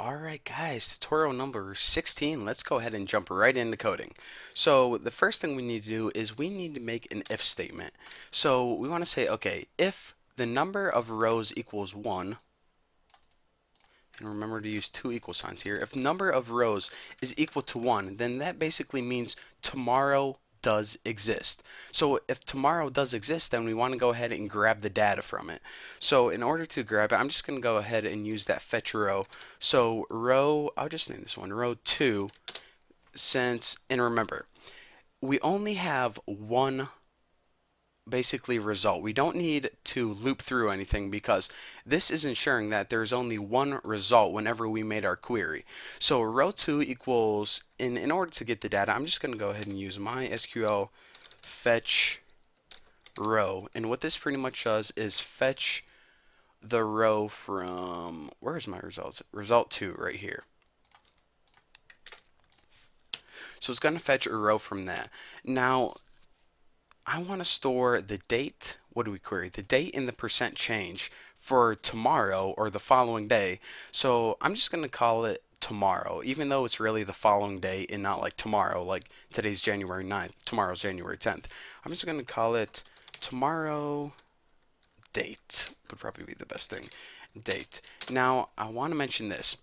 Alright guys, tutorial number 16. Let's go ahead and jump right into coding. So the first thing we need to do is we need to make an if statement. So we want to say, okay, if the number of rows equals 1, and remember to use two equal signs here, if the number of rows is equal to 1, then that basically means tomorrow does exist. So if tomorrow does exist, then we want to go ahead and grab the data from it. So in order to grab it, I'm just going to go ahead and use that fetch row. So row, I'll just name this one row 2, and remember, we only have one basically result. We don't need to loop through anything because this is ensuring that there's only one result whenever we made our query. So row 2 equals, in order to get the data, I'm just going to go ahead and use MySQL fetch row. And what this pretty much does is fetch the row from, where's my results? Result 2 right here. So it's going to fetch a row from that. Now, I want to store the date. What do we query? The date and the percent change for tomorrow or the following day. So I'm just going to call it tomorrow, even though it's really the following day and not like tomorrow, like today's January 9th, tomorrow's January 10th. I'm just going to call it tomorrow date, would probably be the best thing. Date. Now, I want to mention this.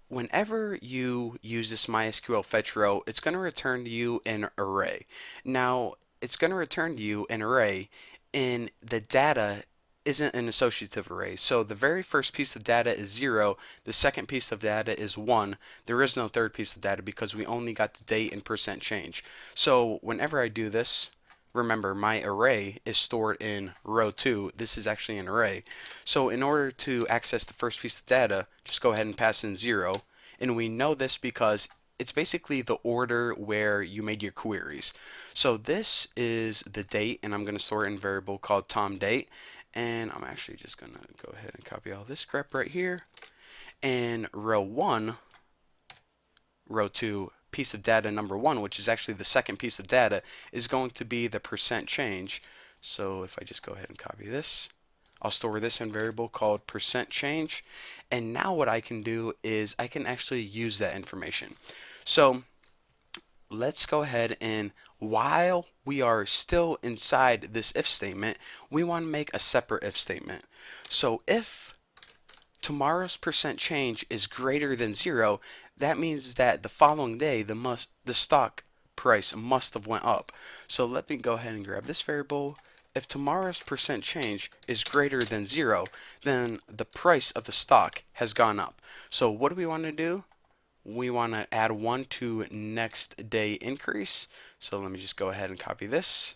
Whenever you use this MySQL fetch row, it's going to return to you an array. Now, it's going to return to you an array, and the data isn't an associative array. So the very first piece of data is 0, the second piece of data is 1. There is no third piece of data because we only got the date and percent change. So whenever I do this, remember my array is stored in row 2. This is actually an array. So in order to access the first piece of data, just go ahead and pass in 0. And we know this because it's basically the order where you made your queries. So this is the date, and I'm going to store it in a variable called TomDate. And I'm actually just going to go ahead and copy all this crap right here. And row 1, row 2, piece of data number 1, which is actually the second piece of data, is going to be the percent change. So if I just go ahead and copy this, I'll store this in a variable called percent change. And now what I can do is I can actually use that information. So let's go ahead and while we are still inside this if statement, we want to make a separate if statement. So if tomorrow's percent change is greater than 0, that means that the following day the stock price must have went up. So let me go ahead and grab this variable. If tomorrow's percent change is greater than 0, then the price of the stock has gone up. So what do we want to do? We want to add 1 to next day increase. So let me just go ahead and copy this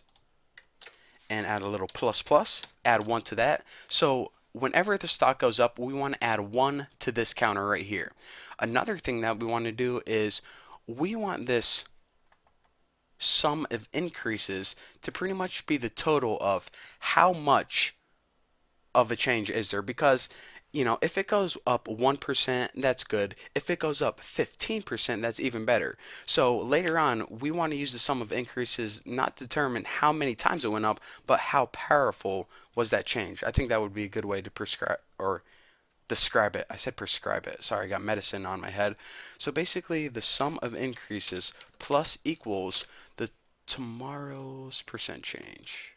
and add a little plus plus, add 1 to that. So whenever the stock goes up, we want to add 1 to this counter right here. Another thing that we want to do is we want this sum of increases to pretty much be the total of how much of a change is there, because if it goes up 1%, that's good. If it goes up 15%, that's even better. So later on, we want to use the sum of increases not to determine how many times it went up, but how powerful was that change. I think that would be a good way to prescribe or describe it. I said prescribe it. Sorry, I got medicine on my head. So basically, the sum of increases plus equals the tomorrow's percent change.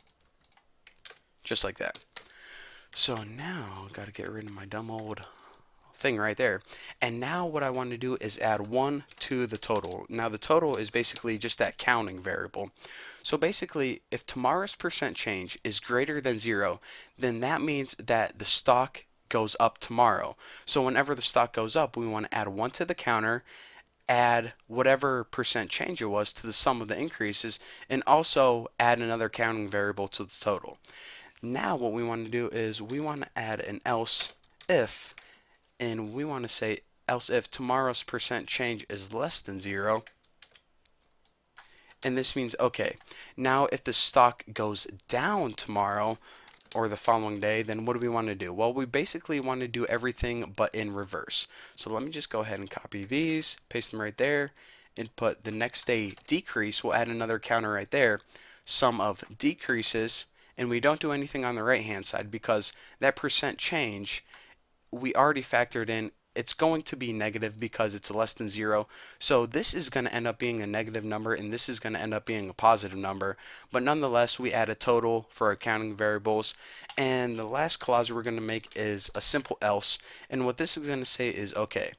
Just like that. So now, got to get rid of my dumb old thing right there. And now what I want to do is add 1 to the total. Now the total is basically just that counting variable. So basically, if tomorrow's percent change is greater than 0, then that means that the stock goes up tomorrow. So whenever the stock goes up, we want to add 1 to the counter, add whatever percent change it was to the sum of the increases, and also add another counting variable to the total. Now what we want to do is we want to add an else if, and we want to say else if tomorrow's percent change is less than 0. And this means, okay, now if the stock goes down tomorrow or the following day, then what do we want to do? Well, we basically want to do everything but in reverse. So let me just go ahead and copy these, paste them right there, and put the next day decrease. We'll add another counter right there, sum of decreases, and we don't do anything on the right hand side because that percent change we already factored in it's going to be negative because it's less than 0. So this is going to end up being a negative number, and this is going to end up being a positive number. But nonetheless, we add a total for our counting variables. And the last clause we're going to make is a simple else. And what this is going to say is, okay,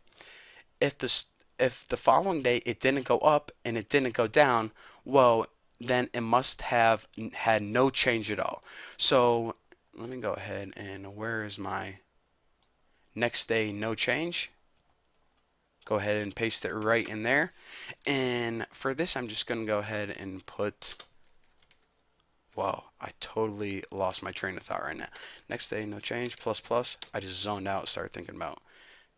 if the following day it didn't go up and it didn't go down, well, then it must have had no change at all. So let me go ahead and where is my next day no change? Go ahead and paste it right in there. And for this, I'm just going to go ahead and put, well, I totally lost my train of thought right now. Next day, no change, plus, plus. I just zoned out, started thinking about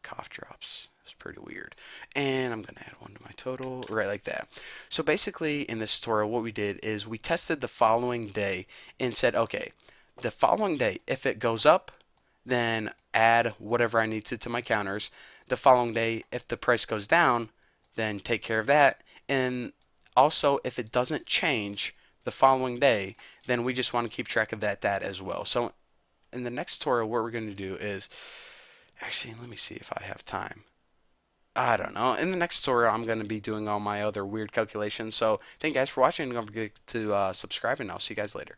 cough drops. It's pretty weird. And I'm going to add one to my total, right like that. So basically, in this tutorial, what we did is we tested the following day and said, okay, the following day, if it goes up, then add whatever I need to my counters. The following day, if the price goes down, then take care of that. And also, if it doesn't change the following day, then we just want to keep track of that data as well. So in the next tutorial, what we're going to do is, actually, let me see if I have time. I don't know. In the next tutorial, I'm going to be doing all my other weird calculations. So thank you guys for watching. Don't forget to subscribe, and I'll see you guys later.